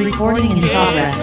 Recording in progress.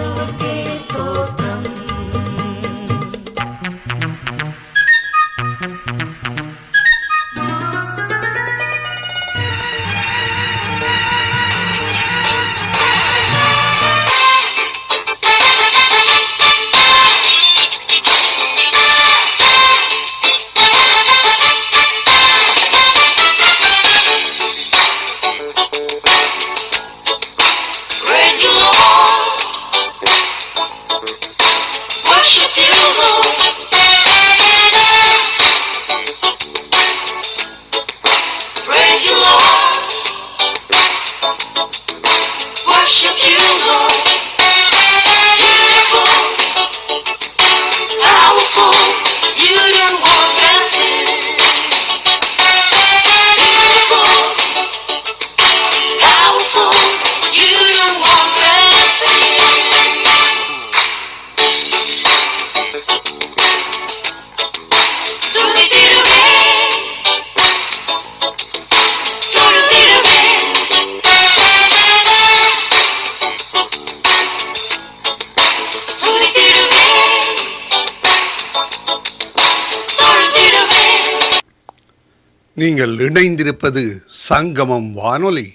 நீங்கள் இணைந்திருப்பது சங்கமம் வானொலி.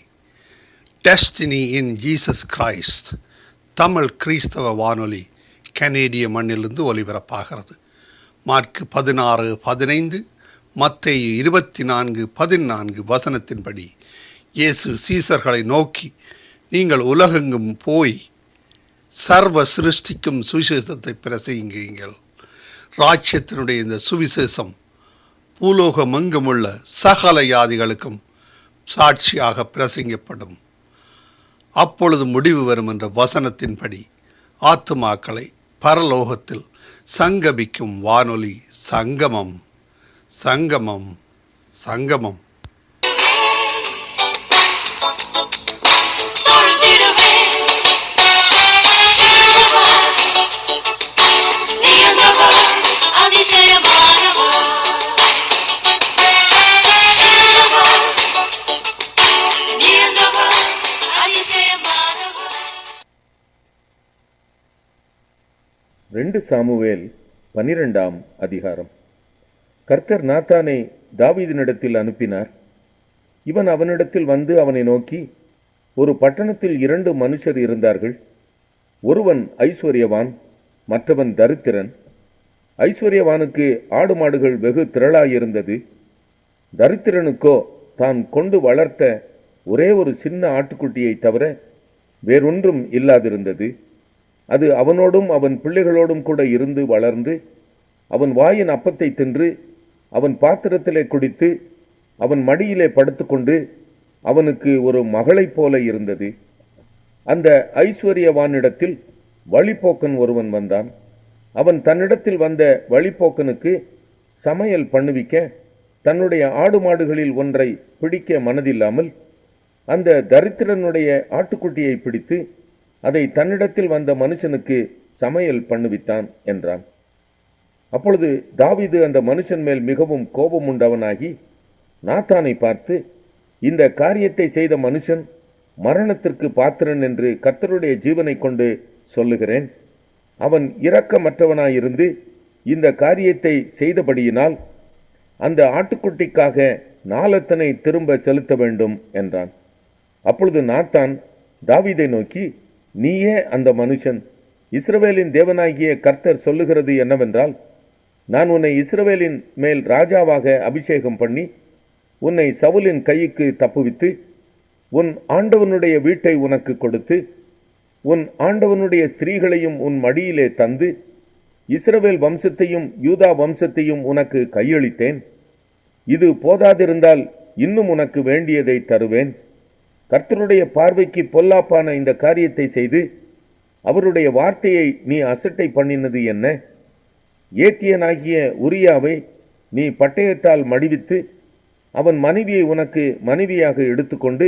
Destiny in Jesus Christ Tamil கிறிஸ்தவ வானொலி கனேடிய மண்ணிலிருந்து ஒலிபரப்பாகிறது. மார்க் 16:15, மத்தேயு 24:14 வசனத்தின்படி இயேசு சீசர்களை நோக்கி, நீங்கள் உலகெங்கும் போய் சர்வ சிருஷ்டிக்கும் சுவிசேஷத்தை பிரசங்கியுங்கள். ராஜ்யத்தினுடைய இந்த சுவிசேஷம் பூலோகமெங்குமுள்ள சகல ஜாதிகளுக்கும் சாட்சியாக பிரசங்கப்படும். அப்பொழுது முடிவு வரும் என்ற வசனத்தின்படி ஆத்துமாக்களை பரலோகத்தில் சங்கமிக்கும் வானொலி சங்கமம். சங்கமம் சங்கமம். சாமுவேல் 12ஆம் அதிகாரம். கர்த்தர் நாத்தானை தாவீதினிடத்தில் அனுப்பினார். இவன் அவனிடத்தில் வந்து அவனை நோக்கி, ஒரு பட்டணத்தில் 2 மனுஷர் இருந்தார்கள். ஒருவன் ஐஸ்வர்யவான், மற்றவன் தரித்திரன். ஐஸ்வர்யவானுக்கு ஆடு மாடுகள் வெகு திரளாயிருந்தது. தரித்திரனுக்கோ தான் கொண்டு வளர்த்த ஒரே ஒரு சின்ன ஆட்டுக்குட்டியை தவிர வேறொன்றும் இல்லாதிருந்தது. அது அவனோடும் அவன் பிள்ளைகளோடும் கூட இருந்து வளர்ந்து அவன் வாயின் அப்பத்தை தின்று அவன் பாத்திரத்திலே குடித்து அவன் மடியிலே படுத்துக்கொண்டு அவனுக்கு ஒரு மகளைப் போல இருந்தது. அந்த ஐஸ்வர்யவானிடத்தில் வழிப்போக்கன் ஒருவன் வந்தான். அவன் தன்னிடத்தில் வந்த வழிப்போக்கனுக்கு சமையல் பண்ணுவிக்க தன்னுடைய ஆடு மாடுகளில் ஒன்றை பிடிக்க மனதில்லாமல் அந்த தரித்திரனுடைய ஆட்டுக்குட்டியை பிடித்து அதை தன்னிடத்தில் வந்த மனுஷனுக்கு சமையல் பண்ணுவித்தான் என்றான். அப்பொழுது தாவீது அந்த மனுஷன் மேல் மிகவும் கோபம் உண்டவனாகி நாத்தானை பார்த்து, இந்த காரியத்தை செய்த மனுஷன் மரணத்திற்கு பாத்திரன் என்று கர்த்தருடைய ஜீவனை கொண்டு சொல்லுகிறேன். அவன் இரக்கமற்றவனாயிருந்து இந்த காரியத்தை செய்தபடியினால் அந்த ஆட்டுக்குட்டிக்காக நாலத்தனை திரும்ப செலுத்த வேண்டும் என்றான். அப்பொழுது நாத்தான் தாவீதை நோக்கி, நீயே அந்த மனுஷன். இஸ்ரவேலின் தேவனாகிய கர்த்தர் சொல்லுகிறது என்னவென்றால், நான் உன்னை இஸ்ரவேலின் மேல் ராஜாவாக அபிஷேகம் பண்ணி உன்னை சவுலின் கைக்கு தப்புவித்து உன் ஆண்டவனுடைய வீட்டை உனக்கு கொடுத்து உன் ஆண்டவனுடைய ஸ்திரீகளையும் உன் மடியிலே தந்து இஸ்ரவேல் வம்சத்தையும் யூதா வம்சத்தையும் உனக்கு கையளித்தேன். இது போதாதிருந்தால் இன்னும் உனக்கு வேண்டியதை தருவேன். கர்த்தருடைய பார்வைக்கு பொல்லாப்பான இந்த காரியத்தை செய்து அவருடைய வார்த்தையை நீ அசட்டை பண்ணினது என்ன? ஏத்தியனாகிய உரியாவை நீ பட்டயத்தால் மடிவித்து அவன் மனைவியை உனக்கு மனைவியாக எடுத்துக்கொண்டு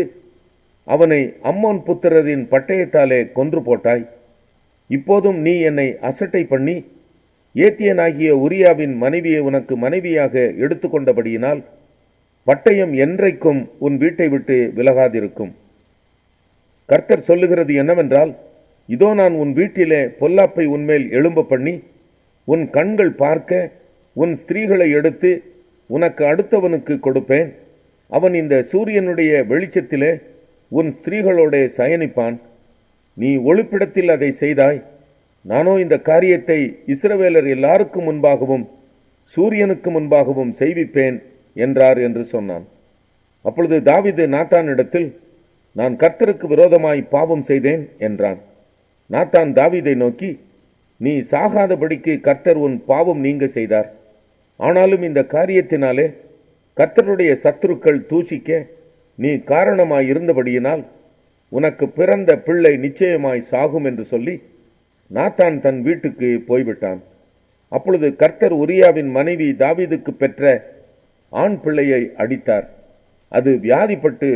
அவனை அம்மோன் புத்திரரின் பட்டயத்தாலே கொன்று போட்டாய். இப்போதும் நீ என்னை அசட்டை பண்ணி ஏத்தியனாகிய உரியாவின் மனைவியை உனக்கு மனைவியாக எடுத்துக்கொண்டபடியினால் பட்டயம் என்றைக்கும் உன் வீட்டை விட்டு விலகாதிருக்கும். கர்த்தர் சொல்லுகிறது என்னவென்றால், இதோ நான் உன் வீட்டிலே பொல்லாப்பை உன்மேல் எழும்ப பண்ணி உன் கண்கள் பார்க்க உன் ஸ்திரீகளை எடுத்து உனக்கு அடுத்தவனுக்கு கொடுப்பேன். அவன் இந்த சூரியனுடைய வெளிச்சத்திலே உன் ஸ்திரீகளோட சயனிப்பான். நீ ஒளிப்பிடத்தில் அதை செய்தாய். நானோ இந்த காரியத்தை இஸ்ரவேலர் எல்லாருக்கும் முன்பாகவும் சூரியனுக்கு முன்பாகவும் செய்விப்பேன் என்றார் என்று சொன்னான். அப்பொழுது தாவீது நாத்தானிடத்தில், நான் கர்த்தருக்கு விரோதமாய் பாவம் செய்தேன் என்றான். நாத்தான் தாவீதை நோக்கி, நீ சாகாதபடிக்கு கர்த்தர் உன் பாவம் நீங்க செய்தார். ஆனாலும் இந்த காரியத்தினாலே கர்த்தருடைய சத்துருக்கள் தூஷிக்க நீ காரணமாயிருந்தபடியினால் உனக்கு பிறந்த பிள்ளை நிச்சயமாய் சாகும் என்று சொல்லி நாத்தான் தன் வீட்டுக்கு போய்விட்டான். அப்பொழுது கர்த்தர் உரியாவின் மனைவி தாவீதுக்கு பெற்ற ஆண் பிள்ளையை அடித்தார். அது வியாதிப்பட்டு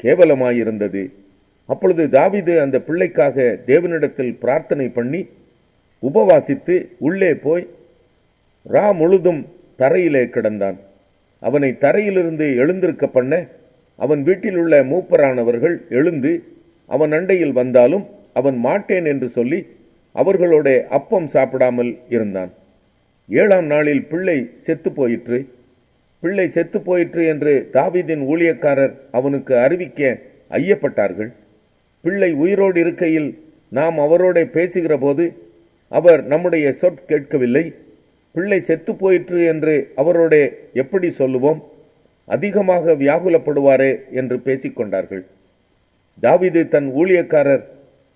கேவலமாயிருந்தது. அப்பொழுது தாவீது அந்த பிள்ளைக்காக தேவனிடத்தில் பிரார்த்தனை பண்ணி உபவாசித்து உள்ளே போய் முழுதும் தரையிலே கிடந்தான். அவனை தரையிலிருந்து எழுந்திருக்க பண்ண அவன் வீட்டில் உள்ள மூப்பரானவர்கள் எழுந்து அவன் அண்டையில் வந்தாலும் அவன் மாட்டேன் என்று சொல்லி அவர்களோட அப்பம் சாப்பிடாமல் இருந்தான். 7ஆம் நாளில் பிள்ளை செத்து போயிற்று என்று தாவீதின் ஊழியக்காரர் அவனுக்கு அறிவிக்க ஐயப்பட்டார்கள். பிள்ளை உயிரோடு இருக்கையில் நாம் அவரோட பேசுகிற போது அவர் நம்முடைய சொற் கேட்கவில்லை. பிள்ளை செத்து போயிற்று என்று அவரோட எப்படி சொல்லுவோம்? அதிகமாக வியாகுலப்படுவாரே என்று பேசிக்கொண்டார்கள். தாவீது தன் ஊழியக்காரர்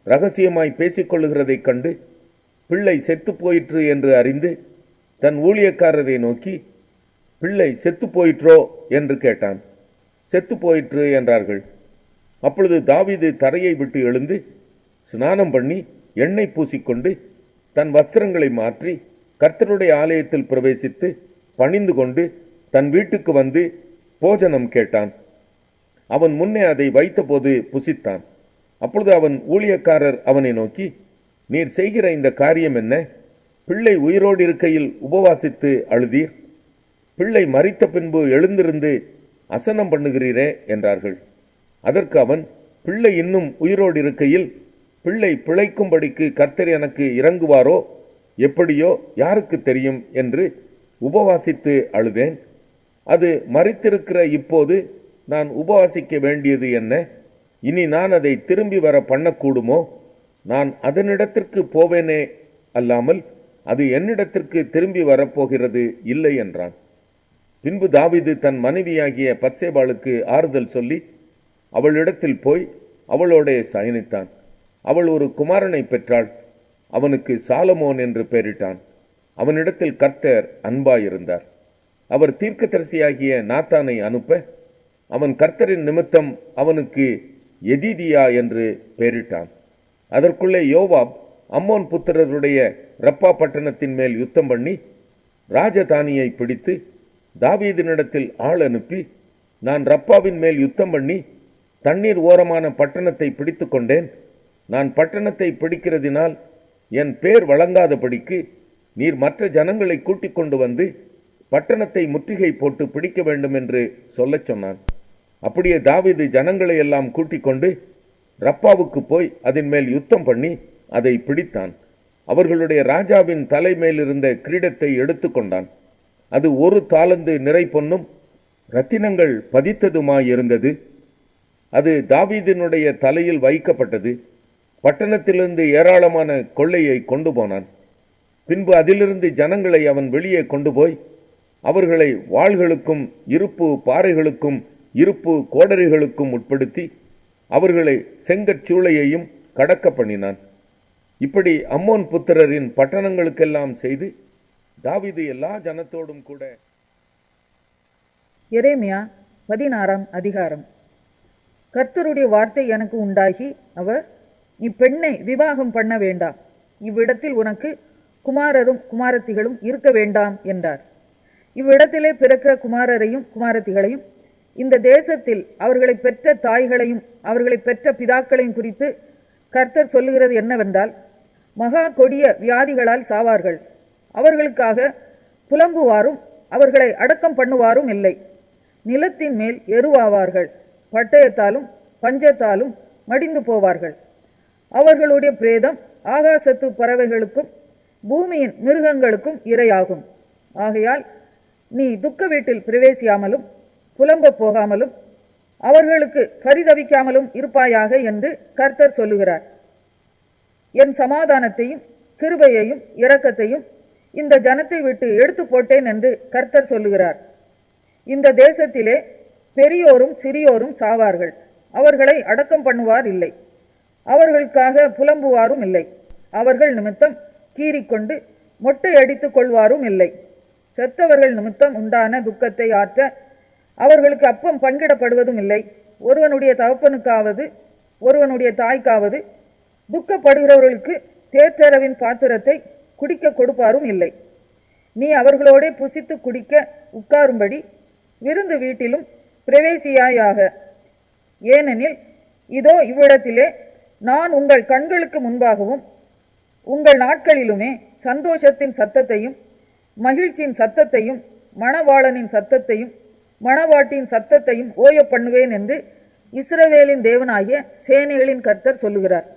ரகசியமாய் பேசிக்கொள்ளுகிறதைக் கண்டு பிள்ளை செத்து போயிற்று என்று அறிந்து தன் ஊழியக்காரரை நோக்கி, பிள்ளை செத்து போயிற்றோ என்று கேட்டான். செத்து போயிற்று என்றார்கள். அப்பொழுது தாவீது தரையை விட்டு எழுந்து ஸ்நானம் பண்ணி எண்ணெய் பூசிக்கொண்டு தன் வஸ்திரங்களை மாற்றி கர்த்தருடைய ஆலயத்தில் பிரவேசித்து பணிந்து கொண்டு தன் வீட்டுக்கு வந்து போஜனம் கேட்டான். அவன் முன்னே அதை வைத்தபோது புசித்தான். அப்பொழுது அவன் ஊழியக்காரர் அவனை நோக்கி, நீர் செய்கிற இந்த காரியம் என்ன? பிள்ளை உயிரோடு இருக்கையில் உபவாசித்து அழுதீர், பிள்ளை மரித்த பின்பு எழுந்திருந்து அசனம் பண்ணுகிறீரே என்றார்கள். அதற்கு அவன், பிள்ளை இன்னும் உயிரோடு இருக்கையில் பிள்ளை பிழைக்கும்படிக்கு கர்த்தர் எனக்கு இறங்குவாரோ எப்படியோ யாருக்கு தெரியும் என்று உபவாசித்து அழுதேன். அது மரித்திருக்கிற இப்போது நான் உபவாசிக்க வேண்டியது என்ன? இனி நான் அதை திரும்பி வர பண்ணக்கூடுமோ? நான் அதனிடத்திற்கு போவேனே அல்லாமல் அது என்னிடத்திற்கு திரும்பி வரப்போகிறது இல்லை என்றான். பின்பு தாவீது தன் மனைவியாகிய பத்சேபாளுக்கு ஆறுதல் சொல்லி அவளிடத்தில் போய் அவளோட சயனித்தான். அவள் ஒரு குமாரனை பெற்றாள். அவனுக்கு சாலமோன் என்று பெயரிட்டான். அவனிடத்தில் கர்த்தர் அன்பாயிருந்தார். அவர் தீர்க்கதரிசியாகிய நாத்தானை அனுப்ப அவன் கர்த்தரின் நிமித்தம் அவனுக்கு எதிதியா என்று பெயரிட்டான். அதற்குள்ளே யோவாப் அம்மோன் புத்திரருடைய ரப்பா பட்டணத்தின் மேல் யுத்தம் பண்ணி ராஜதானியை பிடித்து தாவீதினிடத்தில் ஆள் அனுப்பி, நான் ரப்பாவின் மேல் யுத்தம் பண்ணி தண்ணீர் ஓரமான பட்டணத்தை பிடித்து கொண்டேன். நான் பட்டணத்தை பிடிக்கிறதினால் என் பேர் வழங்காதபடிக்கு நீர் மற்ற ஜனங்களை கூட்டிக் கொண்டு வந்து பட்டணத்தை முற்றுகை போட்டு பிடிக்க வேண்டும் என்று சொல்லச் சொன்னான். அப்படியே தாவீது ஜனங்களை எல்லாம் கூட்டிக் கொண்டு ரப்பாவுக்கு போய் அதன் மேல் யுத்தம் பண்ணி அதை பிடித்தான். அவர்களுடைய ராஜாவின் தலைமையிலிருந்த கிரீடத்தை எடுத்துக்கொண்டான். அது 1 தாலந்து நிறை பொன்னும் இரத்தினங்கள் பதித்ததுமாயிருந்தது. அது தாவீதினுடைய தலையில் வைக்கப்பட்டது. பட்டணத்திலிருந்து ஏராளமான கொள்ளையை கொண்டு போனான். பின்பு அதிலிருந்து ஜனங்களை அவன் வெளியே கொண்டு போய் அவர்களை வாள்களுக்கும் இருப்பு பாறைகளுக்கும் இருப்பு கோடரிகளுக்கும் உட்படுத்தி அவர்களை செங்கற்சூளையையும் கடக்க பண்ணினான். இப்படி அம்மோன் புத்திரரின் பட்டணங்களுக்கெல்லாம் செய்து தாவீது எல்லா ஜனத்தோடும் கூட. எரேமியா 16ஆம் அதிகாரம். கர்த்தருடைய வார்த்தை எனக்கு உண்டாகி, அவர், நீ பெண்ணை விவாகம் பண்ண வேண்டாம், இவ்விடத்தில் உனக்கு குமாரரும் குமாரத்திகளும் இருக்க வேண்டாம் என்றார். இவ்விடத்திலே பிறக்கிற குமாரரையும் குமாரத்திகளையும் இந்த தேசத்தில் அவர்களை பெற்ற தாய்களையும் அவர்களை பெற்ற பிதாக்களையும் குறித்து கர்த்தர் சொல்லுகிறது என்னவென்றால், மகா கொடிய வியாதிகளால் சாவார்கள். அவர்களுக்காக புலம்புவாரும் அவர்களை அடக்கம் பண்ணுவாரும் இல்லை. நிலத்தின் மேல் எருவாவார்கள், பட்டயத்தாலும் பஞ்சத்தாலும் மடிந்து போவார்கள். அவர்களுடைய பிரேதம் ஆகாசத்து பறவைகளுக்கும் பூமியின் மிருகங்களுக்கும் இரையாகும். ஆகையால் நீ துக்க வீட்டில் பிரவேசியாமலும் புலம்ப போகாமலும் அவர்களுக்கு பரிதவிக்காமலும் இருப்பாயாக என்று கர்த்தர் சொல்லுகிறார். என் சமாதானத்தையும் கிருபையையும் இரக்கத்தையும் இந்த ஜனத்தை விட்டு எடுத்து போட்டேன் என்று கர்த்தர் சொல்லுகிறார். இந்த தேசத்திலே பெரியோரும் சிறியோரும் சாவார்கள். அவர்களை அடக்கம் பண்ணுவார் இல்லை. அவர்களுக்காக புலம்புவாரும் இல்லை. அவர்கள் நிமித்தம் கீறிக்கொண்டு மொட்டை அடித்துக் கொள்வாரும் இல்லை. செத்தவர்கள் நிமித்தம் உண்டான துக்கத்தை ஆற்ற அவர்களுக்கு அப்பம் பங்கிடப்படுவதும் இல்லை. ஒருவனுடைய தகப்பனுக்காவது ஒருவனுடைய தாய்க்காவது துக்கப்படுகிறவர்களுக்கு தேற்றரவின் பாத்திரத்தை குடிக்க கொடுப்பாரும் இல்லை. நீ அவர்களோடே புசித்து குடிக்க உட்காரும்படி விருந்து வீட்டிலும் பிரவேசியாயாக. ஏனெனில் இதோ இவ்விடத்திலே நான் உங்கள் கண்களுக்கு முன்பாகவும் உங்கள் நாட்களிலுமே சந்தோஷத்தின் சத்தத்தையும் மகிழ்ச்சியின் சத்தத்தையும் மணவாளனின் சத்தத்தையும் மணவாட்டின் சத்தத்தையும் ஓய பண்ணுவேன் என்று இஸ்ரவேலின் தேவனாகிய சேனைகளின் கர்த்தர் சொல்லுகிறார்.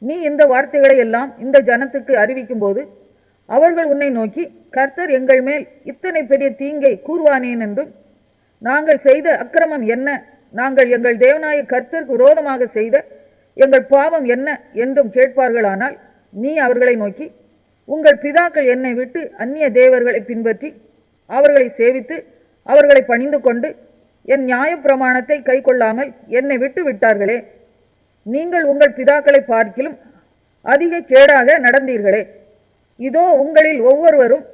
நீ இந்த வார்த்தைகளை எல்லாம் இந்த ஜனத்துக்கு அறிவிக்கும் போது அவர்கள் உன்னை நோக்கி, கர்த்தர் எங்கள் மேல் இத்தனை பெரிய தீங்கை கூறுவானேன் என்றும், நாங்கள் செய்த அக்கிரமம் என்ன, நாங்கள் எங்கள் தேவனாய கர்த்தருக்கு விரோதமாக செய்த எங்கள் பாவம் என்ன என்றும் கேட்பார்களானால், நீ அவர்களை நோக்கி, உங்கள் பிதாக்கள் என்னை விட்டு அந்நிய தேவர்களை பின்பற்றி அவர்களை சேவித்து அவர்களை பணிந்து கொண்டு என் நியாயப்பிரமாணத்தை கை கொள்ளாமல் என்னை விட்டு விட்டார்களே. நீங்கள் உங்கள் பிதாக்களை பார்க்கிலும் அதிக கேடாக நடந்தீர்களே. இதோ உங்களில் ஒவ்வொருவரும்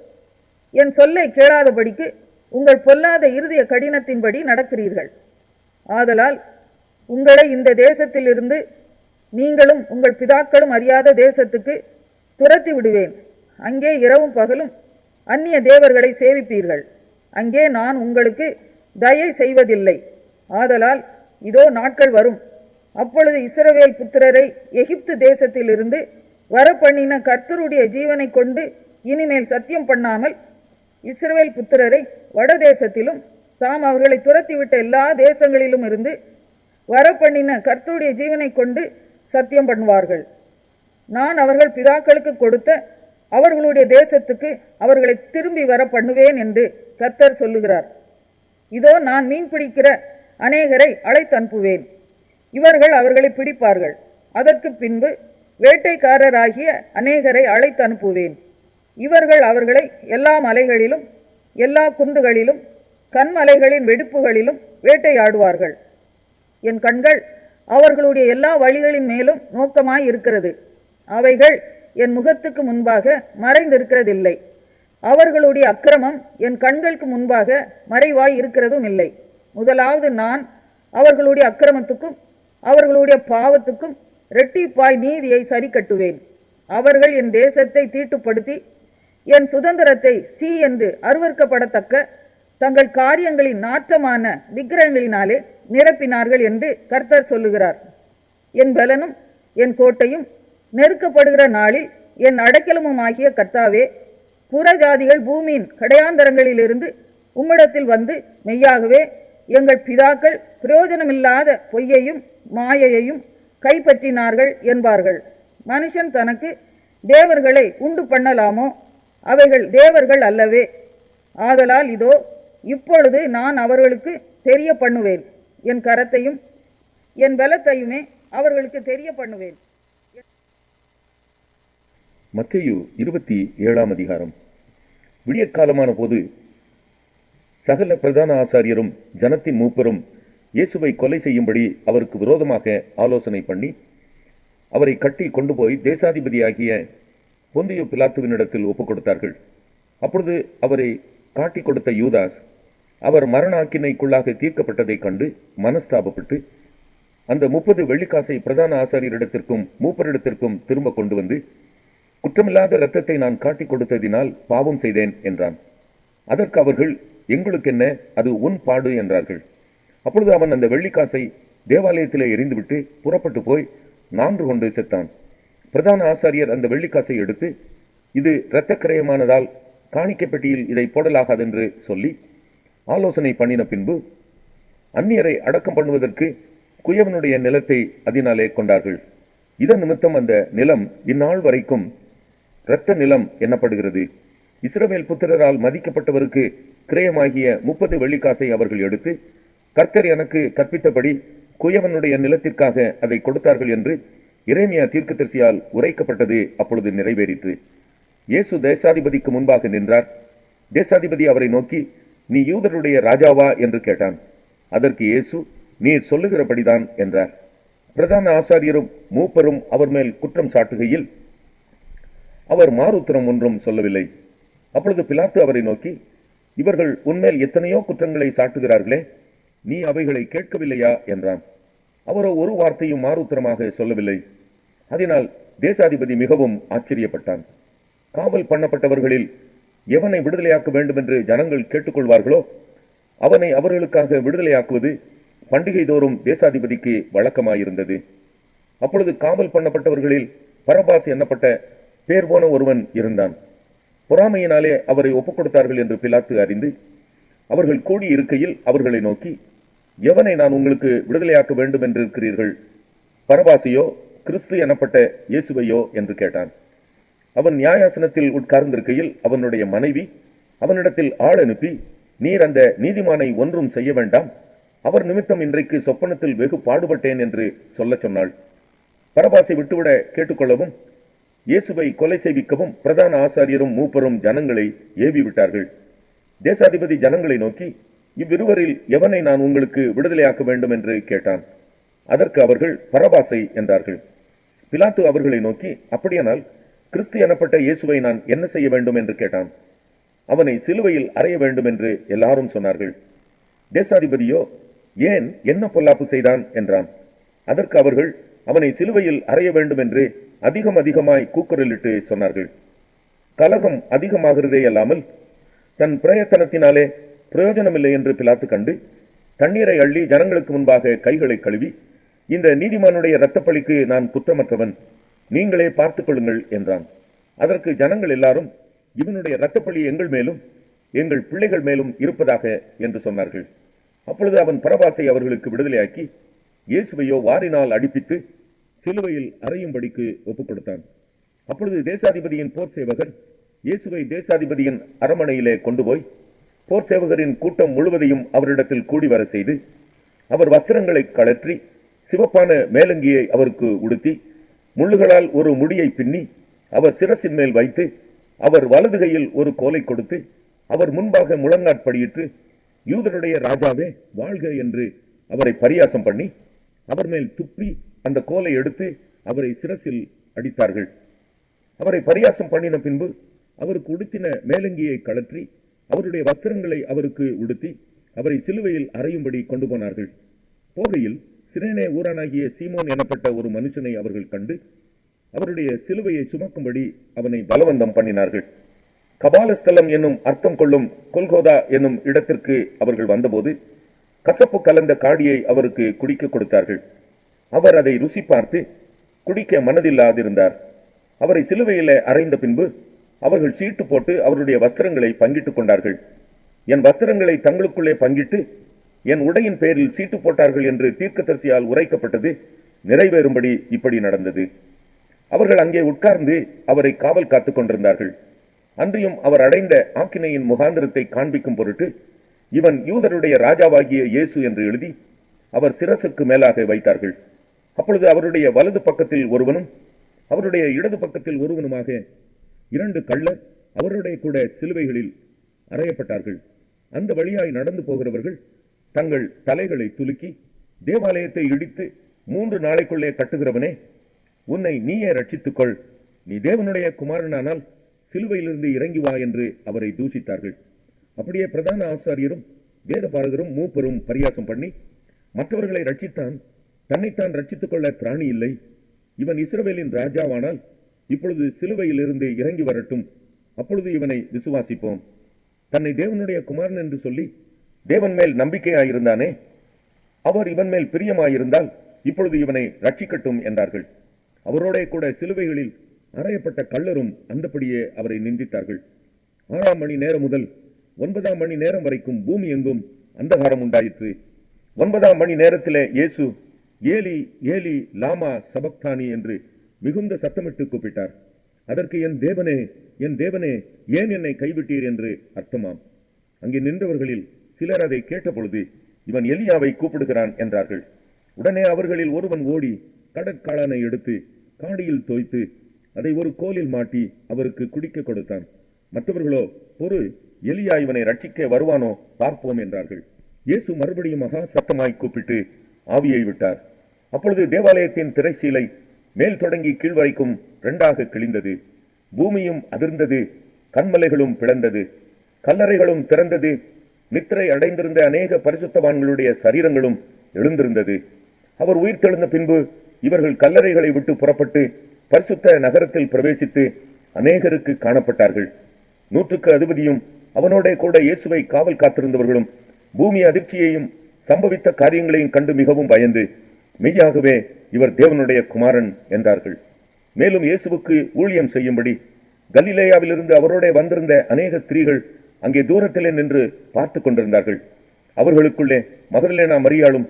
என் சொல்லை கேளாதபடிக்கு உங்கள் பொல்லாத இருதய கடினத்தின்படி நடக்கிறீர்கள். ஆதலால் உங்களை இந்த தேசத்திலிருந்து நீங்களும் உங்கள் பிதாக்களும் அறியாத தேசத்துக்கு துரத்தி விடுவேன். அங்கே இரவும் பகலும் அந்நிய தேவர்களை சேவிப்பீர்கள். அங்கே நான் உங்களுக்கு தயை செய்வதில்லை. ஆதலால் இதோ நாட்கள் வரும், அப்பொழுது இஸ்ரவேல் புத்திரரை எகிப்து தேசத்திலிருந்து வரப்பண்ணின கர்த்தருடைய ஜீவனை கொண்டு இனிமேல் சத்தியம் பண்ணாமல் இஸ்ரவேல் புத்திரரை வடதேசத்திலும் தாம் அவர்களை துரத்திவிட்ட எல்லா தேசங்களிலும் இருந்து வரப்பண்ணின கர்த்தருடைய ஜீவனை கொண்டு சத்தியம் பண்ணுவார்கள். நான் அவர்கள் பிதாக்களுக்கு கொடுத்த அவர்களுடைய தேசத்துக்கு அவர்களை திரும்பி வர பண்ணுவேன் என்று கர்த்தர் சொல்லுகிறார். இதோ நான் மீன் பிடிக்கிற அநேகரை அழைத்து அனுப்புவேன். இவர்கள் அவர்களை பிடிப்பார்கள். அதற்கு பின்பு வேட்டைக்காரராகிய அநேகரை அழைத்து அனுப்புவேன். இவர்கள் அவர்களை எல்லா மலைகளிலும் எல்லா குன்றுகளிலும் கண்மலைகளின் வெடிப்புகளிலும் வேட்டையாடுவார்கள். என் கண்கள் அவர்களுடைய எல்லா வழிகளின் மேலும் நோக்கமாய் இருக்கிறது. அவைகள் என் முகத்துக்கு முன்பாக மறைந்திருக்கிறதில்லை. அவர்களுடைய அக்கிரமம் என் கண்களுக்கு முன்பாக மறைவாய் இருக்கிறதும் இல்லை. முதலாவது நான் அவர்களுடைய அக்கிரமத்துக்கும் அவர்களுடைய பாவத்துக்கும் இரட்டிப்பாய் நீதியை சரி கட்டுவேன். அவர்கள் என் தேசத்தை தீட்டுப்படுத்தி என் சுதந்திரத்தை சீ என்று அருவருக்கப்படத்தக்க தங்கள் காரியங்களின் நாற்றமான விக்கிரகங்களினாலே நிரப்பினார்கள் என்று கர்த்தர் சொல்லுகிறார். என் பலனும் என் கோட்டையும் நெருக்கப்படுகிற நாளில் என் அடைக்கலமும் ஆகிய கர்த்தாவே, புறஜாதிகள் பூமியின் கடையாந்தரங்களிலிருந்து உம்மிடத்தில் வந்து மெய்யாகவே எங்கள் பிதாக்கள் பிரயோஜனமில்லாத பொய்யையும் மாயையையும் கைப்பற்றினார்கள் என்பார்கள். மனுஷன் தனக்கு தேவர்களை உண்டு பண்ணலாமோ? அவைகள் தேவர்கள் அல்லவே. ஆதலால் இதோ இப்பொழுது நான் அவர்களுக்கு தெரிய பண்ணுவேன். என் கரத்தையும் என் பலத்தையுமே அவர்களுக்கு தெரிய பண்ணுவேன். மத்தேயு 27 அதிகாரம். விடியற்காலமான போது சகல பிரதான ஆசாரியரும் ஜனத்தின் மூப்பரும் இயேசுவை கொலை செய்யும்படி அவருக்கு விரோதமாக ஆலோசனை பண்ணி அவரை கட்டி கொண்டு போய் தேசாதிபதியாகிய பொந்தியு பிலாத்துவினிடத்தில் ஒப்புக் கொடுத்தார்கள். அப்பொழுது அவரை காட்டிக் கொடுத்த யூதாஸ் அவர் மரண ஆக்கினைக்குள்ளாக தீர்க்கப்பட்டதைக் கண்டு மனஸ்தாபப்பட்டு அந்த 30 வெள்ளிக்காசை பிரதான ஆசாரியரிடத்திற்கும் மூப்பரிடத்திற்கும் திரும்ப கொண்டு வந்து, குற்றமில்லாத இரத்தத்தை நான் காட்டிக் கொடுத்ததினால் பாவம் செய்தேன் என்றான். அதற்கு அவர்கள், எங்களுக்கென்ன, அது உன் பாடு என்றார்கள். அப்பொழுது அவன் அந்த வெள்ளிக்காசை தேவாலயத்திலே எறிந்துவிட்டு புறப்பட்டு போய் நான்று கொண்டு செத்தான். பிரதான ஆசாரியர் அந்த வெள்ளிக்காசை எடுத்து, இது இரத்தக்கிரயமானதால் காணிக்கைப்பட்டியில் இதை போடலாகாதென்று சொல்லி ஆலோசனை பண்ணின பின்பு அந்நியரை அடக்கம் பண்ணுவதற்கு குயவனுடைய நிலத்தை அதனாலே கொண்டார்கள். இதன் நிமித்தம் அந்த நிலம் இந்நாள் வரைக்கும் இரத்த நிலம் எண்ணப்படுகிறது. இஸ்ரவேல் புத்திரரால் மதிக்கப்பட்டவருக்கு கிரயமாகிய 30 வெள்ளிக்காசை அவர்கள் எடுத்து, கர்த்தர் எனக்கு கற்பித்தபடி குயவனுடைய நிலத்திற்காக அதை கொடுத்தார்கள் என்று எரேமியா தீர்க்கதரிசியால் உரைக்கப்பட்டது அப்பொழுது நிறைவேறிற்று. இயேசு தேசாதிபதிக்கு முன்பாக நின்றார். தேசாதிபதி அவரை நோக்கி, நீ யூதருடைய ராஜாவா என்று கேட்டான். அதற்கு இயேசு, நீர் சொல்லுகிறபடிதான் என்றார். பிரதான ஆசாரியரும் மூப்பரும் அவர் மேல் குற்றம் சாட்டுகையில் அவர் மாறுத்திரம் ஒன்றும் சொல்லவில்லை. அப்பொழுது பிலாத்து அவரை நோக்கி, இவர்கள் உன்மேல் எத்தனையோ குற்றங்களை சாட்டுகிறார்களே, நீ அவைகளை கேட்கவில்லையா என்றான். அவரோ ஒரு வார்த்தையும் மாறுத்திரமாக சொல்லவில்லை. அதனால் தேசாதிபதி மிகவும் ஆச்சரியப்பட்டான். காவல் பண்ணப்பட்டவர்களில் எவனை விடுதலையாக்க வேண்டும் என்று ஜனங்கள் கேட்டுக்கொள்வார்களோ அவனை அவர்களுக்காக விடுதலையாக்குவது பண்டிகை தோறும் தேசாதிபதிக்கு வழக்கமாயிருந்தது. அப்பொழுது காவல் பண்ணப்பட்டவர்களில் பரபாஸ் எண்ணப்பட்ட பேர் போன ஒருவன் இருந்தான். பொறாமையினாலே அவரை ஒப்புக் கொடுத்தார்கள் என்று பிலாத்து அறிந்து அவர்கள் கூடி இருக்கையில் அவர்களை நோக்கி, எவனை நான் உங்களுக்கு விடுதலையாக்க வேண்டும் என்று இருக்கிறீர்கள், பரபாசையோ கிறிஸ்து எனப்பட்ட இயேசுவையோ என்று கேட்டான். அவன் நியாயாசனத்தில் உட்கார்ந்திருக்கையில் அவனுடைய மனைவி அவனிடத்தில் ஆள் அனுப்பி, நீர் அந்த நீதிமானை ஒன்றும் செய்ய வேண்டாம், அவர் நிமித்தம் இன்றைக்கு சொப்பனத்தில் வெகு பாடுபட்டேன் என்று சொல்ல சொன்னாள். பரபாசை விட்டுவிட கேட்டுக்கொள்ளவும் இயேசுவை கொலை செய்விக்கவும் பிரதான ஆசாரியரும் மூப்பரும் ஜனங்களை ஏவி விட்டார்கள். தேசாதிபதி ஜனங்களை நோக்கி, இவ்விருவரில் எவனை நான் உங்களுக்கு விடுதலையாக்க வேண்டும் என்று கேட்டான். அதற்கு அவர்கள் பரபாசை என்றார்கள். பிலாத்து அவர்களை நோக்கி, அப்படியானால் கிறிஸ்து எனப்பட்ட இயேசுவை நான் என்ன செய்ய வேண்டும் என்று கேட்டான். அவனை சிலுவையில் அறைய வேண்டும் என்று எல்லாரும் சொன்னார்கள். தேசாதிபதியோ, ஏன் என்ன பொல்லாப்பு செய்தான் என்றான். அதற்கு அவர்கள், அவனை சிலுவையில் அறைய வேண்டும் என்று அதிகமாய் கூக்குரலிட்டு சொன்னார்கள். கலகம் அதிகமாகிறதே அல்லாமல் தன் பிரயத்தனத்தினாலே பிரயோஜனமில்லை என்று பிலாத்து கண்டு தண்ணீரை அள்ளி ஜனங்களுக்கு முன்பாக கைகளை கழுவி, இந்த நீதிமானுடைய இரத்தப்பழிக்கு நான் குற்றமற்றவன், நீங்களே பார்த்துக் கொள்ளுங்கள் என்றான். அதற்கு ஜனங்கள் எல்லாரும், இவனுடைய இரத்தப்பழி எங்கள் மேலும் எங்கள் பிள்ளைகள் மேலும் இருப்பதாக என்று சொன்னார்கள். அப்பொழுது அவன் பரபாசை அவர்களுக்கு விடுதலையாக்கி இயேசுவையோ வாரினால் அடிப்பித்து சிலுவையில் அறையும்படிக்கு ஒப்புக் கொடுத்தான். அப்பொழுது தேசாதிபதியின் போர் சேவகர் இயேசுவை தேசாதிபதியின் அரமனையிலே கொண்டு போய் போர் சேவகரின் கூட்டம் முழுவதையும் அவரிடத்தில் கூடி வர செய்து அவர் வஸ்திரங்களை கழற்றி சிவப்பான மேலங்கியை அவருக்கு உடுத்தி முள்ளுகளால் ஒரு முடியை பின்னி அவர் சிரசின் மேல் வைத்து அவர் வலது கையில் ஒரு கோலை கொடுத்து அவர் முன்பாக முழங்காற்படியிட்டு, யூதருடைய ராஜாவே வாழ்க என்று அவரை பரியாசம் பண்ணி அவர் மேல் துப்பி அந்த கோலை எடுத்து அவரை சிரசில் அடித்தார்கள். அவரை பரியாசம் பண்ணின பின்பு அவருக்கு உடுத்தின மேலங்கியை கழற்றி அவருடைய வஸ்திரங்களை அவருக்கு உடுத்தி அவரை சிலுவையில் அறையும்படி கொண்டு போனார்கள். போகையில் சிரேனே ஊரானாகிய சீமோன் எனப்பட்ட ஒரு மனுஷனை அவர்கள் கண்டு அவருடைய சிலுவையை சுமக்கும்படி அவனை பலவந்தம் பண்ணினார்கள். கபாலஸ்தலம் என்னும் அர்த்தம் கொள்ளும் கொல்கோதா என்னும் இடத்திற்கு அவர்கள் வந்தபோது கசப்பு கலந்த காடியை அவருக்கு குடிக்க கொடுத்தார்கள். அவர் அதை ருசி பார்த்து குடிக்க மனதில்லாதிருந்தார். அவரை சிலுவையிலே அறைந்த பின்பு அவர்கள் சீட்டு போட்டு அவருடைய வஸ்திரங்களை பங்கிட்டுக் கொண்டார்கள். என் வஸ்திரங்களை தங்களுக்குள்ளே பங்கிட்டு என் உடையின் பேரில் சீட்டு போட்டார்கள் என்று தீர்க்கதரிசியால் உரைக்கப்பட்டது நிறைவேறும்படி இப்படி நடந்தது. அவர்கள் அங்கே உட்கார்ந்து அவரை காவல் காத்துக் கொண்டிருந்தார்கள். அன்றியும் அவர் அடைந்த ஆக்கினையின் முகாந்திரத்தை காண்பிக்கும் பொருட்டு இவன் யூதருடைய ராஜாவாகிய இயேசு என்று எழுதி அவர் சிரசுக்கு மேலாக வைத்தார்கள். அப்பொழுது அவருடைய வலது பக்கத்தில் ஒருவனும் அவருடைய இடது பக்கத்தில் ஒருவனுமாக 2 கள்ளர் அவருடைய கூட சிலுவைகளில் அறையப்பட்டார்கள். அந்த வழியாய் நடந்து போகிறவர்கள் தங்கள் தலைகளை துலுக்கி, தேவாலயத்தை இடித்து 3 நாளைக்குள்ளே கட்டுகிறவனே, உன்னை நீயே ரட்சித்துக்கொள், நீ தேவனுடைய குமாரனானால் சிலுவையிலிருந்து இறங்கி வா என்று அவரை தூஷித்தார்கள். அப்படியே பிரதான ஆசாரியரும் வேதபாரகரும் மூப்பரும் பரியாசம் பண்ணி, மற்றவர்களை ரட்சித்தான், தன்னைத்தான் ரட்சித்துக் கொள்ள திராணி இல்லை, இவன் இஸ்ரவேலின் ராஜாவானால் இப்பொழுது சிலுவையிலிருந்து இறங்கி வரட்டும், அப்பொழுது இவனை விசுவாசிப்போம். தன்னை தேவனுடைய குமாரன் என்று சொல்லி தேவன் மேல் நம்பிக்கையாயிருந்தானே, அவர் இவன் மேல் பிரியமாயிருந்தால் இப்பொழுது இவனை ரட்சிக்கட்டும் என்றார்கள். அவரோட கூட சிலுவைகளில் அறையப்பட்ட கள்ளரும் அந்தபடியே அவரை நிந்தித்தார்கள். 6ஆம் மணி நேரம் முதல் 9ஆம் மணி நேரம் வரைக்கும் பூமி எங்கும் அந்தகாரம் உண்டாயிற்று. 9ஆம் மணி நேரத்திலே இயேசு ஏலி ஏலி லாமா சபக்தானி என்று மிகுந்த சத்தமிட்டு கூப்பிட்டார். அதற்கு என் தேவனே ஏன் என்னை கைவிட்டீர் என்று அர்த்தமாம். அங்கே நின்றவர்களில் சிலர் அதை கேட்டபொழுது, இவன் எலியாவை கூப்பிடுகிறான் என்றார்கள். உடனே அவர்களில் ஒருவன் ஓடி கடற்காளானை எடுத்து காடியில் தோய்த்து அதை ஒரு கோலில் மாட்டி அவருக்கு குடிக்க கொடுத்தான். மற்றவர்களோ, பொறு, எலியா இவனை ரட்சிக்க வருவானோ பார்ப்போம் என்றார்கள். இயேசு மறுபடியும் மகா சத்தமாய் கூப்பிட்டு ஆவியை விட்டார். அப்பொழுது தேவாலயத்தின் திரைச்சீலை மேல் தொடங்கி கீழ் வரைக்கும் 2ஆக கிழிந்தது. பூமியும் அதிர்ந்தது, கன்மலைகளும் பிளந்தது, கல்லறைகளும் திறந்தது. நித்திரை அடைந்திருந்த அநேக பரிசுத்தவான்களுடைய சரீரங்களும் எழுந்திருந்தது. அவர் உயிர்த்தெழுந்த பின்பு இவர்கள் கல்லறைகளை விட்டு புறப்பட்டு பரிசுத்த நகரத்தில் பிரவேசித்து அநேகருக்கு காணப்பட்டார்கள். 100க்கு அதிபதியும் அவனோட கூட இயேசுவை காவல் காத்திருந்தவர்களும் பூமி அதிர்ச்சியையும் சம்பவித்த காரியங்களையும் கண்டு மிகவும் பயந்து, மெய்யாகவே இவர் தேவனுடைய குமாரன் என்றார்கள். மேலும் இயேசுவுக்கு ஊழியம் செய்யும்படி கலிலேயாவிலிருந்து அவரோட வந்திருந்த அநேக ஸ்திரீகள் அங்கே தூரத்திலே நின்று பார்த்து கொண்டிருந்தார்கள். அவர்களுக்குள்ளே மகதலேனா மரியாளும்,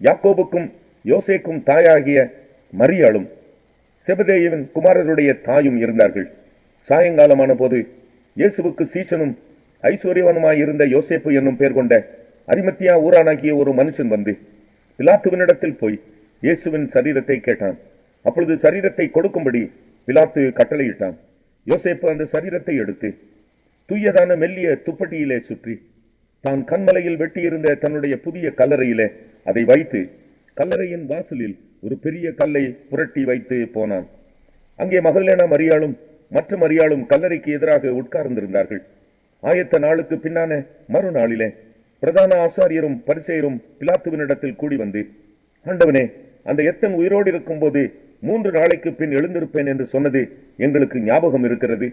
யாக்கோபுக்கும் யோசேக்கும் தாயாகிய மரியாளும், செபதேயுவின் குமாரருடைய தாயும் இருந்தார்கள். சாயங்காலமான போது இயேசுவுக்கு சீசனும் ஐஸ்வர்யவனுமாயிருந்த யோசேப்பு என்னும் பேர் கொண்ட அரிமத்தியா ஊரானாகிய ஒரு மனுஷன் வந்து பிலாத்துவினிடத்தில் போய் இயேசுவின் சரீரத்தை கேட்டான். அப்பொழுது சரீரத்தை கொடுக்கும்படி பிலாத்து கட்டளையிட்டான். யோசேப்பு அந்த சரீரத்தை எடுத்து தூயதான மெல்லிய துப்பட்டியிலே சுற்றி தான் கண்மலையில் வெட்டியிருந்த தன்னுடைய புதிய கல்லறையிலே அதை வைத்து கல்லறையின் வாசலில் ஒரு பெரிய கல்லை புரட்டி வைத்து போனான். அங்கே மகதலேனா மரியாளும் மற்ற மரியாளும் கல்லறைக்கு எதிராக உட்கார்ந்திருந்தார்கள். ஆயத்த நாளுக்கு பின்னான மறுநாளிலே பிரதான ஆசாரியரும் பரிசேயரும் பிலாத்துவினிடத்தில் கூடி வந்து, ஆண்டவனே, அந்த எத்தன் உயிரோடு இருக்கும் போது 3 நாளைக்கு பின் எழுந்திருப்பேன் என்று சொன்னது எங்களுக்கு ஞாபகம் இருக்கிறது.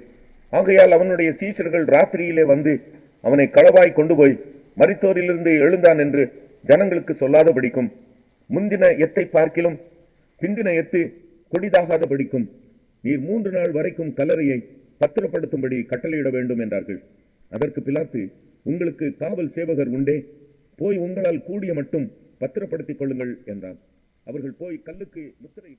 ஆகையால் அவனுடைய சீஷர்கள் ராத்திரியிலே வந்து அவனை களவாய் கொண்டு போய் மரித்தோரிலிருந்து எழுந்தான் என்று ஜனங்களுக்கு சொல்லாதபடிக்கும், முந்தின எத்தை பார்க்கிலும் பிந்தின எத்து கொடிதாகாதபடிக்கும் நீர் 3 நாள் வரைக்கும் கல்லறையை பத்திரப்படுத்தும்படி கட்டளையிட வேண்டும் என்றார்கள். அதற்கு பிலாத்து, உங்களுக்கு காவல் சேவகர் உண்டே, போய் உங்களால் கூடிய மட்டும் பத்திரப்படுத்திக் கொள்ளுங்கள் என்றான். அவர்கள் போய் கல்லுக்கு முத்திரை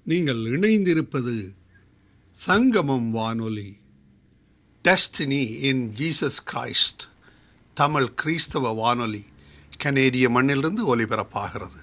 நீங்கள் இணைந்திருப்பது சங்கமம் வானொலி, destiny in Jesus Christ, Tamil கிறிஸ்தவ வானொலி, கனேடிய மண்ணிலிருந்து ஒலிபரப்பாகிறது.